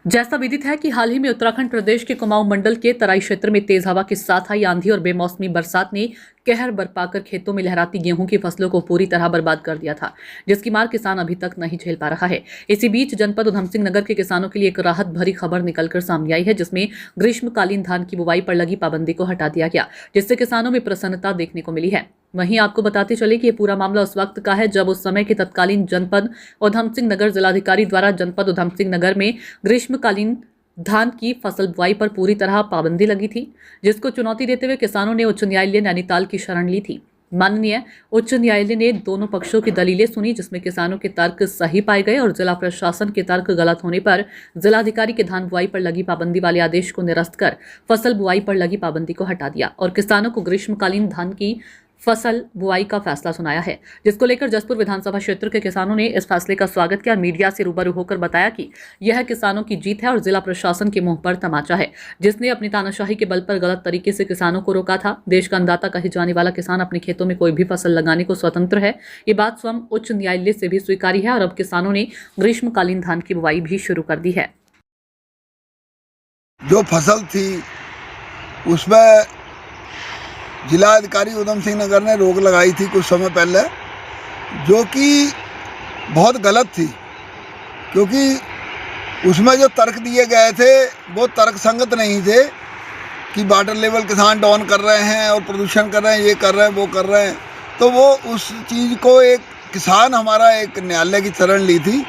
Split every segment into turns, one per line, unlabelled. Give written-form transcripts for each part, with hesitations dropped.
जैसा विदित है कि हाल ही में उत्तराखंड प्रदेश के कुमाऊं मंडल के तराई क्षेत्र में तेज हवा के साथ आई आंधी और बेमौसमी बरसात ने कहर बरपाकर खेतों में लहराती गेहूं की फसलों को पूरी तरह बर्बाद कर दिया था, जिसकी मार किसान अभी तक नहीं झेल पा रहा है। इसी बीच जनपद उधमसिंह नगर के किसानों के लिए एक राहत भरी खबर निकलकर सामने आई है, जिसमें ग्रीष्मकालीन धान की बुवाई पर लगी पाबंदी को हटा दिया गया, जिससे किसानों में प्रसन्नता देखने को मिली है। वहीं आपको बताते चले कि ये पूरा मामला उस वक्त का है जब उस समय के तत्कालीन जनपद उधमसिंह नगर जिलाधिकारी द्वारा जनपद उधमसिंह नगर में ग्रीष्मकालीन धान की फसल बुआई पर पूरी तरह पाबंदी लगी थी, जिसको चुनौती देते हुए किसानों ने उच्च न्यायालय नैनीताल की शरण ली थी। माननीय उच्च न्यायालय ने दोनों पक्षों की दलीलें सुनी, जिसमें किसानों के तर्क सही पाए गए और जिला प्रशासन के तर्क गलत होने पर जिलाधिकारी के धान बुआई पर लगी पाबंदी वाले आदेश को निरस्त कर फसल बुआई पर लगी पाबंदी को हटा दिया और किसानों को ग्रीष्मकालीन धान की फसल बुआई का फैसला सुनाया है, जिसको लेकर जसपुर विधानसभा क्षेत्र के किसानों ने इस फैसले का स्वागत किया और मीडिया से रूबरू होकर बताया कि यह किसानों की जीत है और जिला प्रशासन के मुंह पर तमाचा है, जिसने अपनी तानाशाही के बल पर गलत तरीके से किसानों को रोका था। देश का अन्नदाता कहे जाने वाला किसान अपने खेतों में कोई भी फसल लगाने को स्वतंत्र है। ये बात स्वयं उच्च न्यायालय से भी स्वीकारी है और अब किसानों ने ग्रीष्मकालीन धान की बुआई भी शुरू कर दी है।
जो फसल थी उसमें जिलाधिकारी उधमसिंह नगर ने रोक लगाई थी कुछ समय पहले, जो कि बहुत गलत थी, क्योंकि उसमें जो तर्क दिए गए थे वो तर्क संगत नहीं थे कि वाटर लेवल किसान डाउन कर रहे हैं और प्रदूषण कर रहे हैं, ये कर रहे हैं, वो कर रहे हैं। तो वो उस चीज़ को एक किसान हमारा एक न्यायालय की शरण ली थी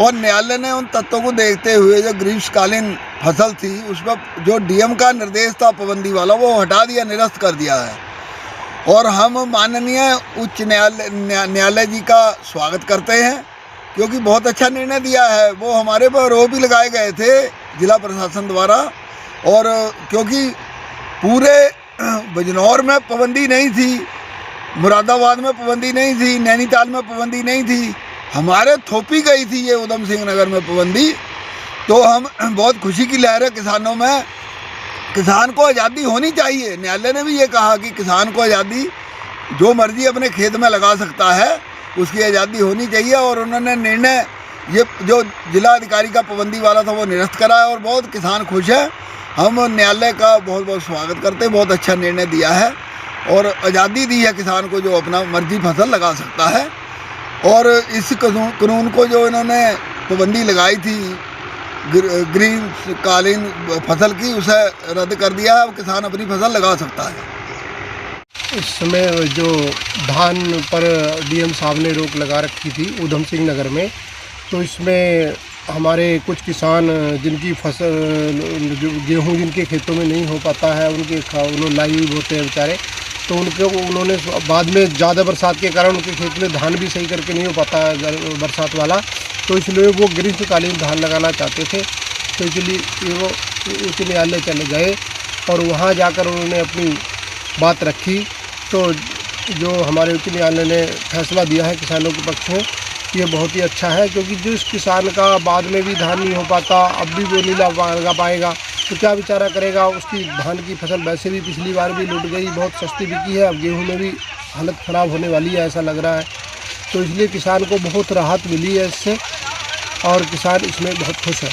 और न्यायालय ने उन तत्वों को देखते हुए जो ग्रीष्मकालीन फसल थी उस पर जो डीएम का निर्देश था पाबंदी वाला, वो हटा दिया, निरस्त कर दिया है। और हम माननीय उच्च न्यायालय जी का स्वागत करते हैं, क्योंकि बहुत अच्छा निर्णय दिया है। वो हमारे पर आरोप भी लगाए गए थे जिला प्रशासन द्वारा, और क्योंकि पूरे बिजनौर में पाबंदी नहीं थी, मुरादाबाद में पाबंदी नहीं थी, नैनीताल में पाबंदी नहीं थी, हमारे थोपी गई थी ये उधमसिंह नगर में पाबंदी। तो हम बहुत खुशी की लहर है किसानों में। किसान को आज़ादी होनी चाहिए। न्यायालय ने भी ये कहा कि किसान को आज़ादी जो मर्जी अपने खेत में लगा सकता है, उसकी आज़ादी होनी चाहिए। और उन्होंने निर्णय ये जो जिलाधिकारी का पाबंदी वाला था वो निरस्त करा है और बहुत किसान खुश है। हम न्यायालय का बहुत बहुत स्वागत करते हैं, बहुत अच्छा निर्णय दिया है और आज़ादी दी है किसान को जो अपना मर्जी फसल लगा सकता है। और इस कानून को जो इन्होंने पाबंदी लगाई थी ग्रीष्मकालीन फसल की, उसे रद्द कर दिया है। अब किसान अपनी फसल लगा सकता है।
इस समय जो धान पर डीएम साहब ने रोक लगा रखी थी उधमसिंह नगर में, तो इसमें हमारे कुछ किसान जिनकी फसल जो गेहूँ जिनके खेतों में नहीं हो पाता है, उन्होंने लाइव होते हैं बेचारे, तो उन्होंने बाद में ज़्यादा बरसात के कारण उनके खेत में धान भी सही करके नहीं हो पाता बरसात वाला, तो इसलिए वो ग्रीष्मकालीन धान लगाना चाहते थे। तो इसलिए वो उच्च न्यायालय चले गए और वहाँ जाकर उन्होंने अपनी बात रखी। तो जो हमारे उच्च न्यायालय ने फैसला दिया है किसानों के पक्ष में, ये बहुत ही अच्छा है, क्योंकि जिस किसान का बाद में भी धान नहीं हो पाता, अब भी वो नहीं लगा पाएगा तो क्या बेचारा करेगा। उसकी धान की फसल वैसे भी पिछली बार भी लुट गई, बहुत सस्ती बिकी है, अब गेहूं में भी हालत ख़राब होने वाली है ऐसा लग रहा है। तो इसलिए किसान को बहुत राहत मिली है इससे और किसान इसमें बहुत खुश है।